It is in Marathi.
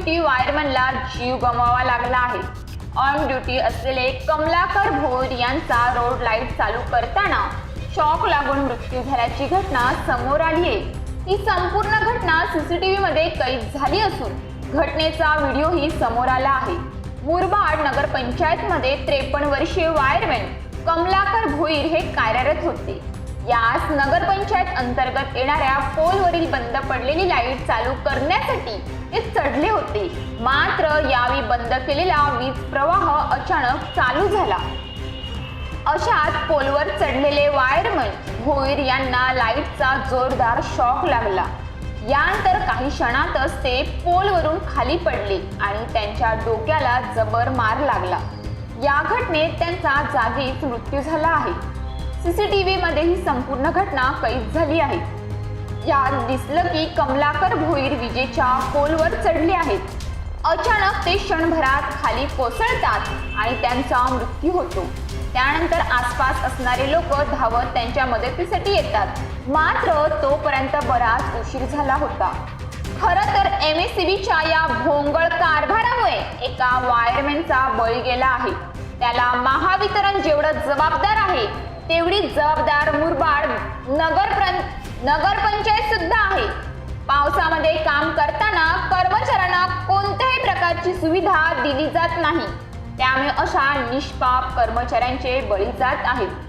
ड्युटी वायरमनला जीव गमवावा लागला आहे। ऑन ड्युटी असलेले कमलाकर भोईर यांचा रोड लाईट चालू करताना शॉक लागून मृत्यू झाल्याची घटना समोर आली आहे। ही संपूर्ण घटना सीसीटीव्ही मध्ये कैद झाली असून घटनेचा व्हिडिओही समोर आला आहे। मुरबाड नगरपंचायतमध्ये 53 वर्षीय वायरमॅन कमलाकर भोईर हे कार्यरत होते। यास नगरपंचायत अंतर्गत येणाऱ्या पोलवरील बंद पडलेली लाईट चालू करण्यासाठी ते चढले होते। मात्र यावेळी बंद केलेला वीज प्रवाह अचानक चालू झाला। अशात पोलवर चढलेले वायरमन भोईर यांना लाईटचा जोरदार शॉक लागला। यानंतर काही क्षणातच ते पोलवरून खाली पडले आणि त्यांच्या डोक्याला जबर मार लागला। या घटनेत त्यांचा जागीच मृत्यू झाला आहे। सीसीटीव्ही मध्ये ही संपूर्ण घटना कैद झाली आहे। यात दिसलं की कमलाकर भोईर विजेच्या पोलवर चढले आहेत। अचानक ते क्षणभरात खाली कोसळतात आणि त्यांचा मृत्यू होतो। त्यानंतर आसपास असणारे लोक धावत त्यांच्या मदतीसाठी येतात, मात्र तोपर्यंत बराच उशीर झाला होता। खरं तर MSEBच्या या भोंगळ कारभारामुळे एका वायरमॅनचा बळी गेला आहे। त्याला महावितरण जेवढं जबाबदार आहे तेवढी जबाबदार मुरबाड नगरपंचायत सुद्धा आहे। पावसामध्ये काम करताना कर्मचाऱ्यांना कोणत्याही प्रकारची सुविधा दिली जात नाही, त्यामुळे अशा निष्पाप कर्मचाऱ्यांचे बळी जात आहेत।